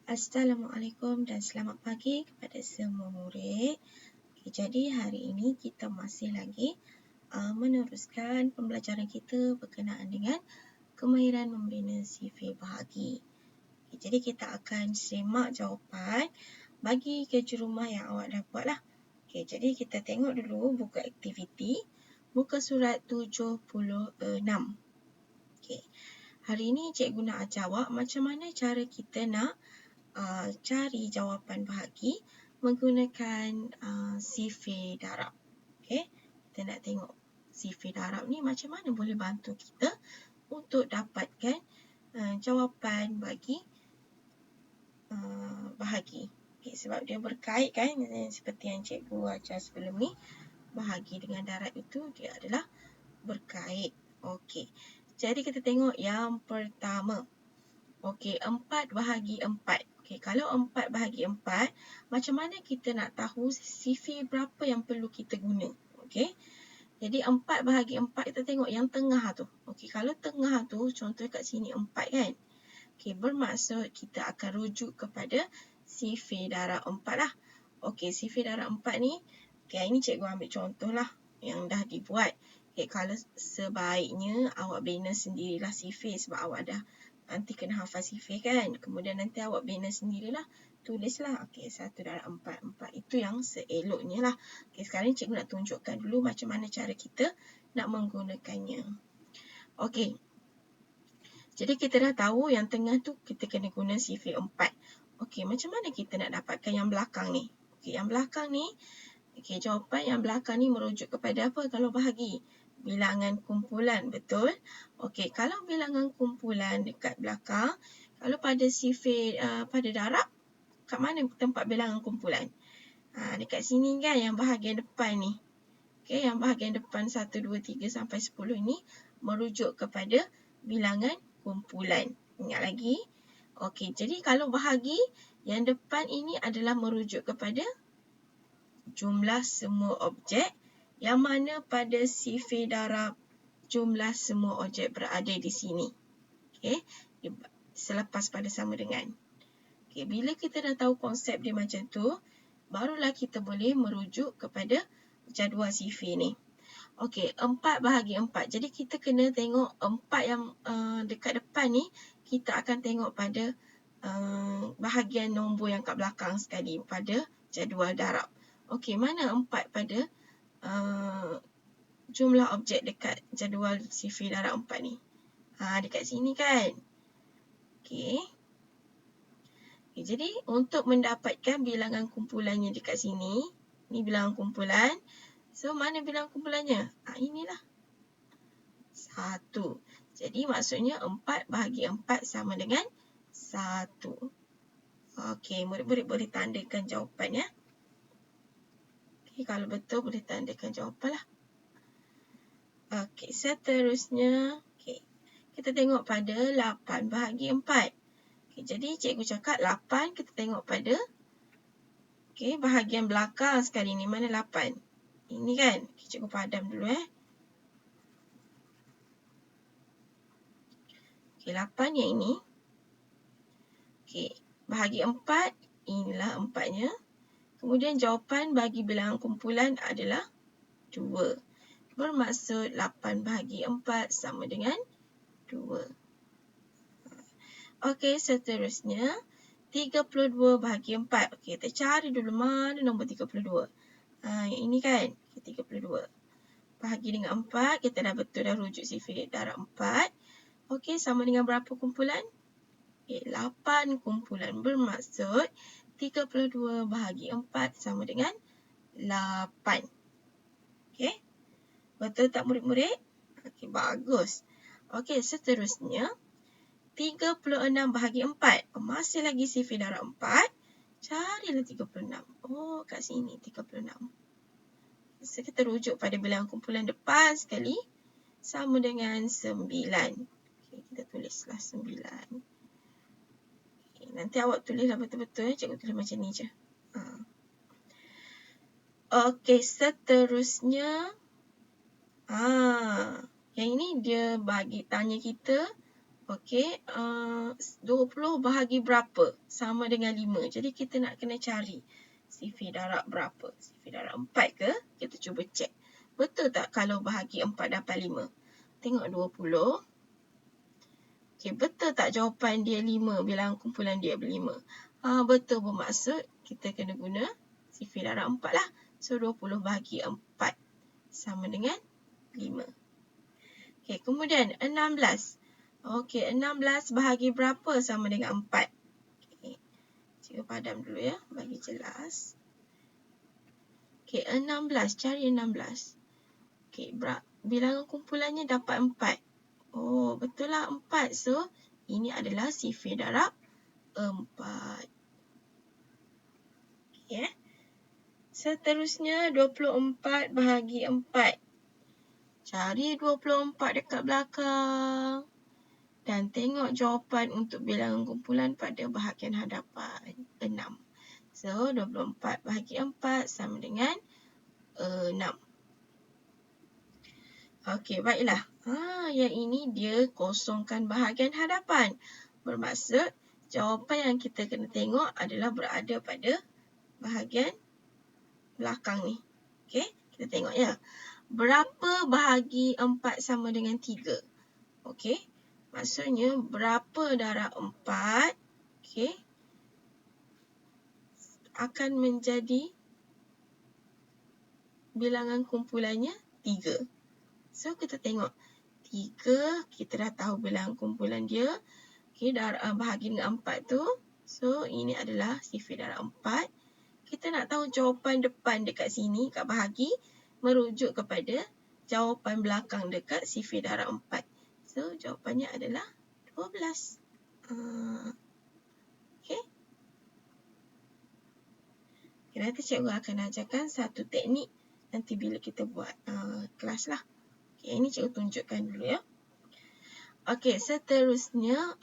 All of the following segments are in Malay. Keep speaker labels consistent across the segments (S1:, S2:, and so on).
S1: Assalamualaikum dan selamat pagi kepada semua murid. Jadi hari ini kita masih lagi meneruskan pembelajaran kita berkenaan dengan kemahiran membina CV bahagi. Jadi kita akan semak jawapan bagi kerja rumah yang awak dah buat lah. Jadi kita tengok dulu buku aktiviti, muka surat 76. Hari ini cikgu nak ajar awak macam mana cara kita nak cari jawapan bahagi menggunakan CV darab. Kita nak tengok CV darab ni macam mana boleh bantu kita untuk dapatkan jawapan bagi bahagi. Sebab dia berkait kan, seperti yang cikgu ajar sebelum ni, bahagi dengan darab itu dia adalah berkait. Jadi kita tengok yang pertama. 4 bahagi 4. Kalau 4 bahagi 4, macam mana kita nak tahu CV berapa yang perlu kita guna? Jadi 4 bahagi 4, kita tengok yang tengah tu. Kalau tengah tu, contoh kat sini 4 kan? Bermaksud kita akan rujuk kepada CV darab 4 lah. CV darab 4 ni, ini cikgu ambil contoh lah yang dah dibuat. Kalau sebaiknya awak bina sendirilah CV sebab awak dah nanti kena hafal CV kan. Kemudian nanti awak bina sendirilah, tulislah 1 darab 4. 4 itu yang seeloknya lah. Sekarang cikgu nak tunjukkan dulu macam mana cara kita nak menggunakannya. Jadi kita dah tahu yang tengah tu kita kena guna CV 4. Macam mana kita nak dapatkan yang belakang ni? Yang belakang ni, jawapan yang belakang ni merujuk kepada apa kalau bahagi? Bilangan kumpulan, betul? Kalau bilangan kumpulan dekat belakang, kalau pada CV pada darab, kat mana tempat bilangan kumpulan? Dekat sini kan yang bahagian depan ni. Yang bahagian depan 1, 2, 3 sampai 10 ni merujuk kepada bilangan kumpulan. Ingat lagi? Jadi kalau bahagi, yang depan ini adalah merujuk kepada jumlah semua objek, yang mana pada CV darab jumlah semua objek berada di sini. Selepas pada sama dengan. Bila kita dah tahu konsep dia macam tu, barulah kita boleh merujuk kepada jadual CV ni. 4 bahagi 4. Jadi kita kena tengok 4 yang dekat depan ni, kita akan tengok pada bahagian nombor yang kat belakang sekali pada jadual darab. Mana 4 pada jumlah objek dekat jadual CV darab 4 ni? Dekat sini kan? Jadi untuk mendapatkan bilangan kumpulannya dekat sini, ni bilangan kumpulan. So, mana bilangan kumpulannya? Inilah. 1. Jadi, maksudnya 4 bahagi 4 sama dengan 1. Murid-murid boleh tandakan jawapan ya. Kalau betul, boleh tandakan jawapan lah. Seterusnya, kita tengok pada 8 bahagi 4. Jadi, cikgu cakap 8, kita tengok pada bahagian belakang sekali ni. Mana 8? Ini kan? Cikgu padam dulu 8 yang ini. Bahagi 4, inilah 4-nya. Kemudian jawapan bagi bilangan kumpulan adalah 2. Bermaksud 8 bahagi 4 sama dengan 2. Seterusnya 32 bahagi 4. Kita cari dulu mana nombor 32. Yang ini kan? 32. Bahagi dengan 4, kita dah betul dah rujuk CV darab 4. Sama dengan berapa kumpulan? 8 kumpulan. Bermaksud 32 bahagi 4 sama dengan 8. Betul tak murid-murid? Bagus. Seterusnya 36 bahagi 4. Masih lagi CV darab 4. Carilah 36. Kat sini 36. So, kita rujuk pada bilangan kumpulan depan sekali. Sama dengan 9. Kita tulislah 9. Nanti awak tulislah betul-betul. Cikgu tulis macam ni je. Seterusnya. Yang ini dia tanya kita Okey, 20 bahagi berapa sama dengan 5. Jadi kita nak kena cari sifir darab berapa. Sifir darab 4 ke? Kita cuba cek. Betul tak kalau bahagi 4 dapat 5? Tengok 20. Okey, betul tak jawapan dia 5, bilangan kumpulan dia 5? Betul, bermaksud kita kena guna sifir darab 4 lah. So 20 bahagi 4 sama dengan 5. Okey, kemudian 16. Okey, 16 bahagi berapa sama dengan 4? Okey, cikgu padam dulu ya, bagi jelas. Okey, 16. Cari 16. Okey, bilangan kumpulannya dapat 4. Oh, betul lah 4. So, ini adalah sifir darab 4. Okey. Seterusnya, 24 bahagi 4. Cari 24 dekat belakang. Dan tengok jawapan untuk bilangan kumpulan pada bahagian hadapan, 6. So, 24 bahagi 4 sama dengan 6. Okey, baiklah. Yang ini dia kosongkan bahagian hadapan. Bermaksud, jawapan yang kita kena tengok adalah berada pada bahagian belakang ni. Okey, kita tengok ya. Berapa bahagi 4 sama dengan 3? Okey. Maksudnya, berapa darab 4, okey, akan menjadi bilangan kumpulannya 3. So, kita tengok. 3, kita dah tahu bilangan kumpulan dia. Okey, bahagi dengan 4 tu. So, ini adalah sifir darab 4. Kita nak tahu jawapan depan dekat sini, kat bahagi, merujuk kepada jawapan belakang dekat sifir darab 4. So, jawapannya adalah 12. Okey. Nanti cikgu akan ajarkan satu teknik nanti bila kita buat kelas lah. Okey, ini cikgu tunjukkan dulu ya. Okey, seterusnya,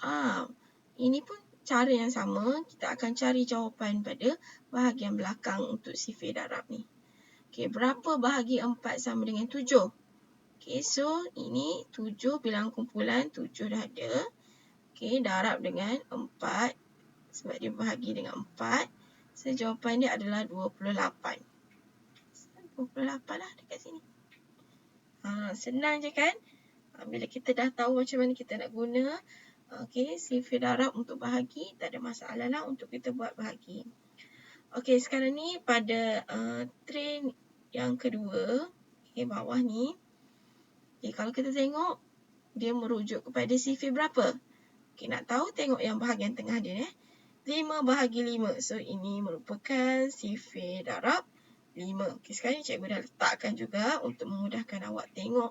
S1: ini pun cara yang sama. Kita akan cari jawapan pada bahagian belakang untuk sifir darab ni. Okey, berapa bahagi 4 sama dengan 7? Okey, so ini 7 bilangan kumpulan, 7 dah ada. Okey, darab dengan 4 sebab dia bahagi dengan 4. So, jawapan dia adalah 28. 28 lah dekat sini. Senang je kan? Bila kita dah tahu macam mana kita nak guna sifir darab untuk bahagi, tak ada masalah lah untuk kita buat bahagi. Okey, sekarang ni pada train yang kedua, bawah ni. Kalau kita tengok, dia merujuk kepada sifir berapa? Nak tahu, tengok yang bahagian tengah dia. 5 bahagi 5. So, ini merupakan sifir darab 5. Sekarang ni cikgu dah letakkan juga untuk memudahkan awak tengok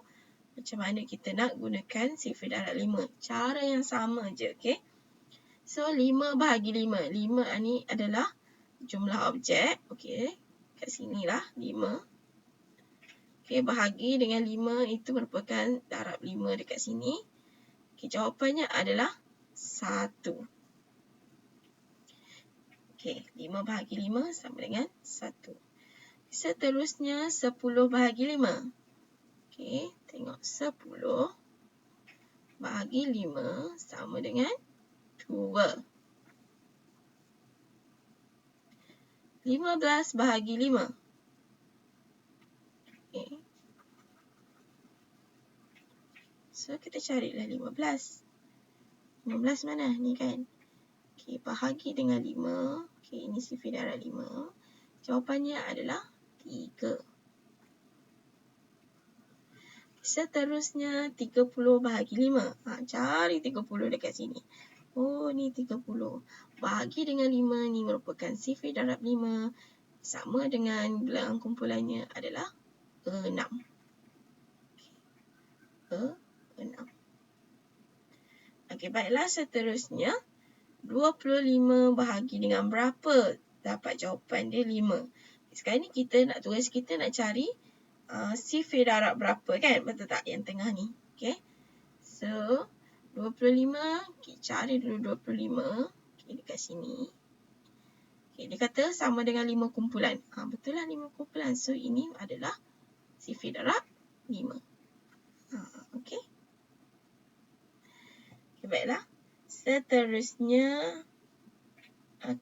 S1: macam mana kita nak gunakan sifir darab 5. Cara yang sama je, So, 5 bahagi 5. 5 ni adalah jumlah objek, kat sini lah 5. Bahagi dengan 5 itu merupakan darab 5 dekat sini. Jawapannya adalah 1. 5 bahagi 5 sama dengan 1. Seterusnya, 10 bahagi 5. Tengok 10 bahagi 5 sama dengan 2. 15 bahagi 5. So, kita carilah 15. 15 mana? Ni kan? Bahagi dengan 5. Ini sifir darab 5. Jawapannya adalah 3. Seterusnya, 30 bahagi 5. Cari 30 dekat sini. Oh, ni 30. Bahagi dengan 5 ni merupakan sifir darab 5. Sama dengan bilangan kumpulannya adalah 6. 6. Baiklah, seterusnya. 25 bahagi dengan berapa? Dapat jawapan dia 5. Sekarang ni kita nak tulis, kita nak cari sifir darab berapa kan? Betul tak? Yang tengah ni. So, 25, cari dulu 25. Dekat sini. Dia kata sama dengan 5 kumpulan. Betul lah 5 kumpulan. So, ini adalah sifir darab 5. Okay, baiklah. Seterusnya,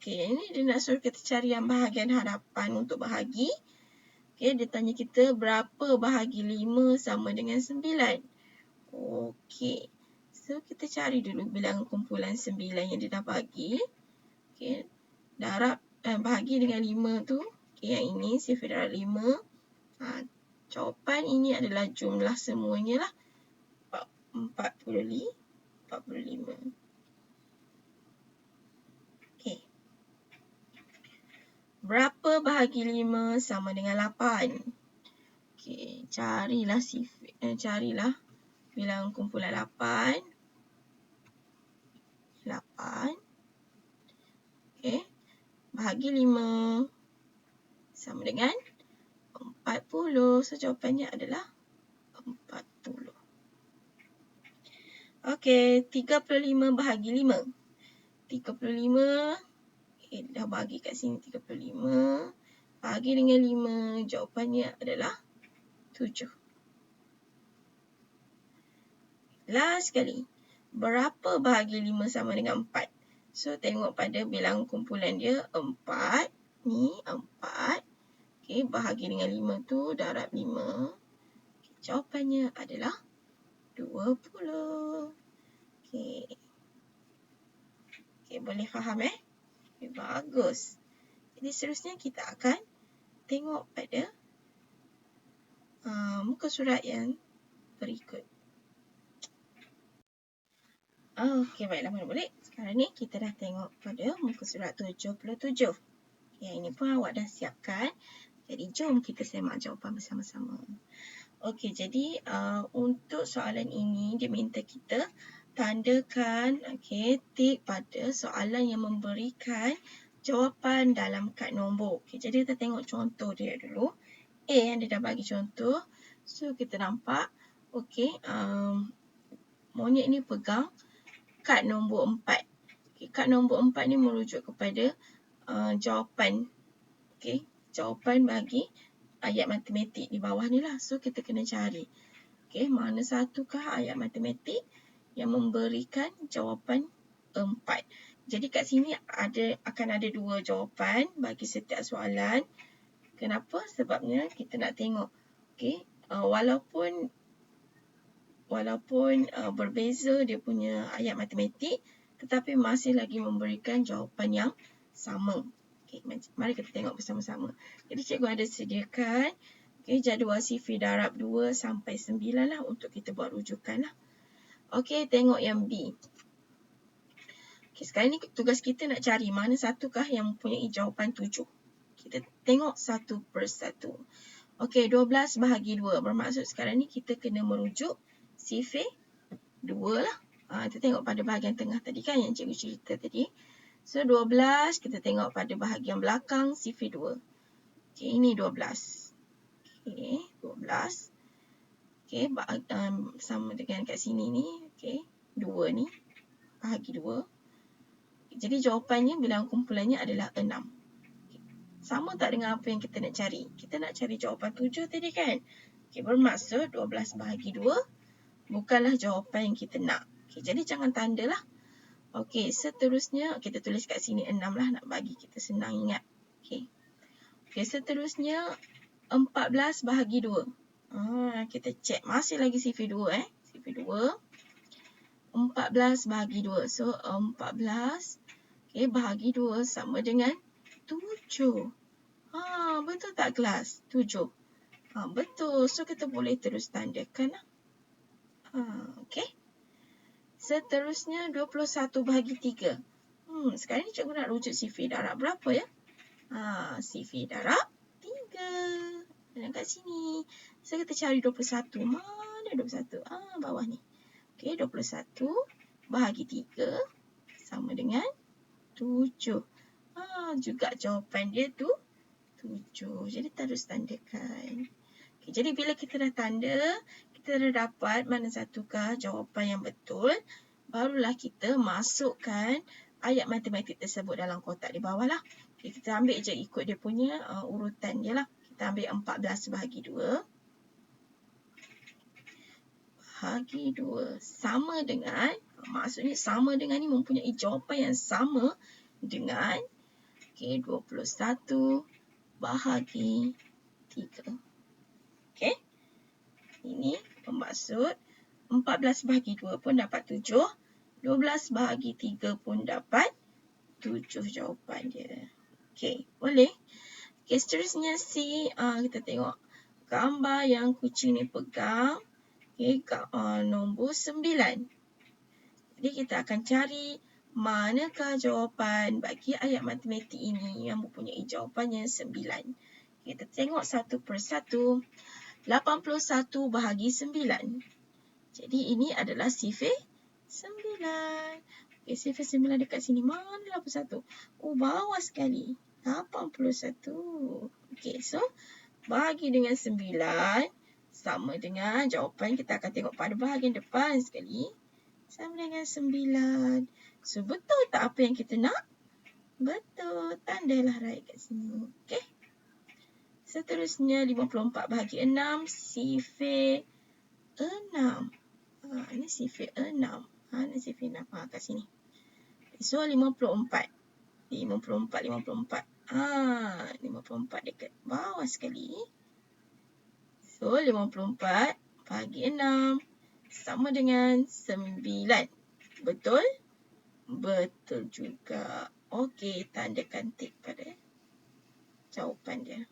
S1: ini dia nak suruh kita cari yang bahagian hadapan untuk bahagi. Dia tanya kita berapa bahagi 5 sama dengan 9. So kita cari dulu bilangan kumpulan 9 yang dia dah bagi. Darab bahagi dengan 5 tu. Yang ini sifar darab 5. Jawapan ini adalah jumlah semuanya lah. 45. Berapa bahagi 5 sama dengan 8? Carilah bilangan kumpulan 8. Bahagi 5 sama dengan 40. So, jawapannya adalah 40. 35 bahagi 5. 35, dah bagi kat sini 35. Bahagi dengan 5, jawapannya adalah 7. Last sekali. Berapa bahagi 5 sama dengan 4? So, tengok pada bilangan kumpulan dia 4. Ni 4. Bahagi dengan 5 tu darab 5. Jawapannya adalah 20. Boleh faham bagus. Jadi seterusnya kita akan tengok pada muka surat yang berikut. Baiklah murid-murid. Sekarang ni kita dah tengok pada muka surat 77. Yang ini pun awak dah siapkan. Jadi jom kita semak jawapan bersama-sama. Jadi untuk soalan ini dia minta kita tandakan tik pada soalan yang memberikan jawapan dalam kad nombor. Jadi kita tengok contoh dia dulu. Yang dia dah bagi contoh. So kita nampak monyet ni pegang kad nombor 4. Kad nombor 4 ni merujuk kepada jawapan. Jawapan bagi ayat matematik di bawah ni lah. So kita kena cari. Mana satukah ayat matematik yang memberikan jawapan 4. Jadi kat sini akan ada 2 jawapan bagi setiap soalan. Kenapa? Sebabnya kita nak tengok. Walaupun berbeza dia punya ayat matematik, tetapi masih lagi memberikan jawapan yang sama. Mari kita tengok bersama-sama. Jadi cikgu ada sediakan jadual sifir darab 2 sampai 9 lah untuk kita buat rujukan lah. Tengok yang B. Sekarang ni tugas kita nak cari mana satukah yang mempunyai jawapan 7. Kita tengok satu persatu. 12 bahagi 2. Bermaksud sekarang ni kita kena merujuk sifir 2 lah. Kita tengok pada bahagian tengah tadi kan yang cikgu cerita tadi. So 12 kita tengok pada bahagian belakang sifir 2. Ini 12. 12. Sama dengan kat sini ni. 2 ni. Bahagi 2. Jadi jawapannya bilangan kumpulannya adalah 6. Sama tak dengan apa yang kita nak cari? Kita nak cari jawapan 7 tadi kan? Bermaksud 12 bahagi 2 bukanlah jawapan yang kita nak. Jadi jangan tanda lah. Seterusnya kita tulis kat sini 6 lah nak bagi kita senang ingat. Seterusnya 14 bahagi 2. Kita cek masih lagi sifir 2 Sifir 2. 14 bahagi 2. So 14 bahagi 2 sama dengan 7. Betul tak kelas? 7. Betul. So kita boleh terus tandakan lah. Seterusnya 21 bahagi 3. Sekarang ni cikgu nak rujuk sifir darab berapa ya? Sifir darab 3. Dan kat sini. So kita cari 21. Mana 21? Bawah ni. 21 bahagi 3 sama dengan 7. Juga jawapan dia tu 7. Jadi terus tandakan. Jadi bila kita dah tanda, kita dah dapat mana satukah jawapan yang betul, barulah kita masukkan ayat matematik tersebut dalam kotak di bawah lah. Kita ambil je ikut dia punya urutan dia lah. Kita ambil 14 bahagi 2. Bahagi 2 sama dengan Maksudnya sama dengan ni mempunyai jawapan yang sama dengan 21 bahagi 3. Okey. Ini bermaksud 14 bahagi 2 pun dapat 7. 12 bahagi 3 pun dapat 7 jawapan dia. Okey, boleh? Okey, seterusnya C, kita tengok gambar yang kucing ni pegang. Okey, nombor 9. Jadi kita akan cari manakah jawapan bagi ayat matematik ini yang mempunyai jawapan yang 9. Kita tengok satu persatu. 81 bahagi 9. Jadi ini adalah sifir 9. Okay, sifir 9 dekat sini. Mana 81? Oh, bawah sekali. 81. Okay, so bahagi dengan 9 sama dengan jawapan kita akan tengok pada bahagian depan sekali. Sama dengan 9. So, betul tak apa yang kita nak? Betul. Tandailah right kat sini. Okay. Seterusnya 54 bahagi 6. Sifir 6. Ini sifir 6. Ini sifir 6. Kat sini. So, 54. 54. 54 dekat bawah sekali. So, 54 bahagi 6 sama dengan 9. Betul? Betul juga. Okey, tandakan tik pada jawapan dia.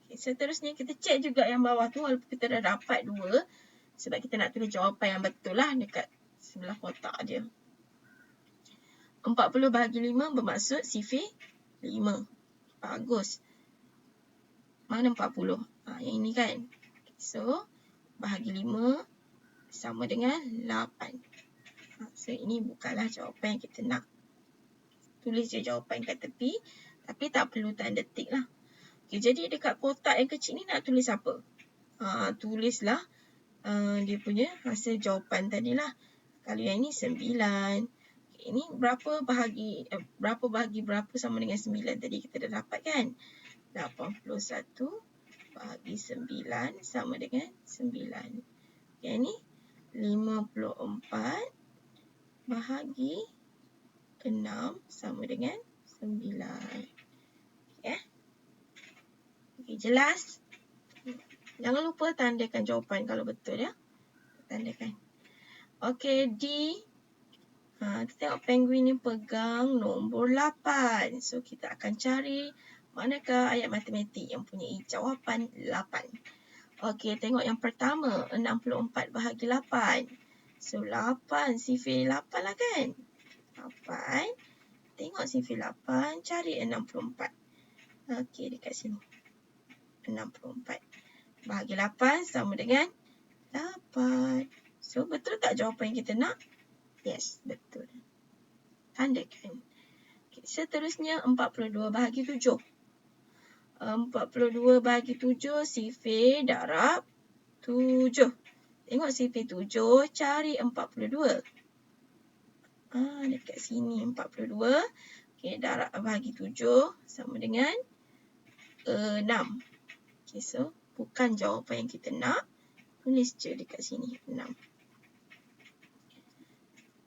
S1: Okay, seterusnya kita cek juga yang bawah tu walaupun kita dah dapat 2. Sebab kita nak tulis jawapan yang betul lah dekat sebelah kotak dia. 40 bahagi 5 bermaksud sifir 5. Bagus. Mana 40? Yang ini kan. So, bahagi 5 sama dengan 8. So, ini bukanlah jawapan yang kita nak. Tulis je jawapan kat tepi. Tapi tak perlu tanda tik lah. Okay, jadi dekat kotak yang kecil ni nak tulis apa? Tulislah dia punya hasil jawapan tadi lah. Kalau yang ini 9. Okay, ini berapa bahagi berapa sama dengan 9 tadi kita dah dapat kan? 81 bahagi 9 sama dengan 9. Yang ni 54 bahagi 6 sama dengan 9. Okay. Okay, jelas? Jangan lupa tandakan jawapan kalau betul ya. Tandakan. Okey, D. Kita tengok penguin ni pegang nombor 8. So, kita akan cari manakah ayat matematik yang punyai jawapan 8. Okey, tengok yang pertama. 64 bahagi 8. So, 8. Sifir 8 lah kan? 8. Tengok sifir 8. Cari 64. Okey, dekat sini. 64. Bahagi 8 sama dengan 8. So, betul tak jawapan yang kita nak? Yes, betul. Tandakan. Okay, seterusnya 42 bahagi 7. 42 bahagi 7, sifir darab 7. Tengok sifir 7, cari 42. Dekat sini 42. Okay, darab bahagi 7 sama dengan 6. Okay, so bukan jawapan yang kita nak. Tulis je dekat sini 6.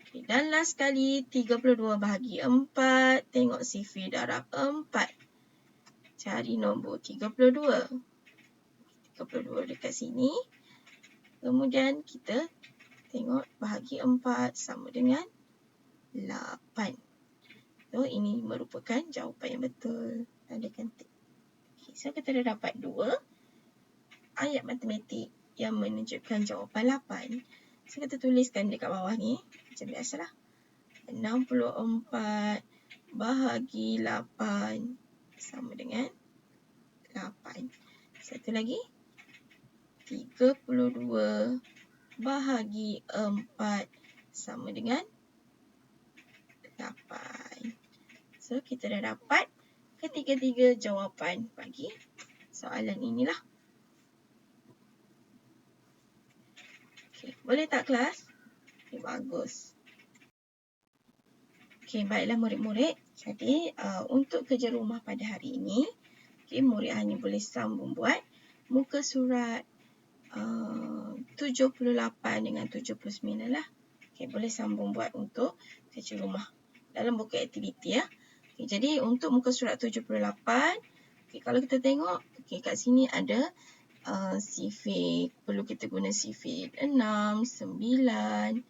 S1: Okay, dan last sekali 32 bahagi 4. Tengok sifir darab 4. Cari nombor 32. 32 dekat sini. Kemudian kita tengok bahagi 4 sama dengan 8. So, ini merupakan jawapan yang betul. Tandakan tik. Okay, so, kita dah dapat 2 ayat matematik yang menunjukkan jawapan 8. So, kita tuliskan dekat bawah ni. Macam biasalah. 64 bahagi 8 sama dengan 8. Satu lagi. 32 bahagi 4 sama dengan 8. So, kita dah dapat ketiga-tiga jawapan bagi soalan inilah. Okay, boleh tak kelas? Okay, bagus. Okay, baiklah murid-murid. Jadi, untuk kerja rumah pada hari ini, okay, murid hanya boleh sambung buat muka surat 78 dengan 79 lah. Okay, boleh sambung buat untuk kerja rumah dalam buku aktiviti ya. Okay, jadi untuk muka surat 78, okay, kalau kita tengok okay, kat sini ada sifik, perlu kita guna sifik 6, 9,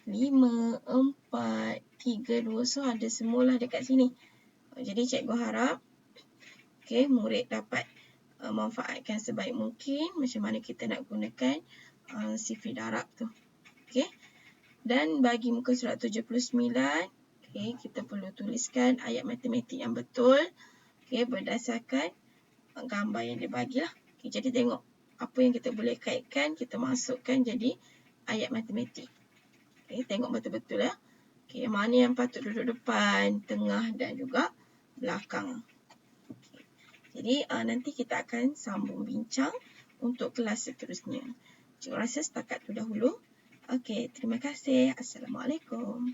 S1: 5, 4, 3, 2. So ada semualah dekat sini. Jadi cikgu harap okay, murid dapat manfaatkan sebaik mungkin macam mana kita nak gunakan sifik darab tu. Okay. Dan bagi muka surat 79, okay, kita perlu tuliskan ayat matematik yang betul okay, berdasarkan gambar yang dia bagilah. Okay, jadi tengok apa yang kita boleh kaitkan, kita masukkan jadi ayat matematik. Okay, tengok betul-betul ya. Okay, mana yang patut duduk depan, tengah dan juga belakang. Okay. Jadi nanti kita akan sambung bincang untuk kelas seterusnya. Cikgu rasa setakat itu dahulu. Okey, terima kasih. Assalamualaikum.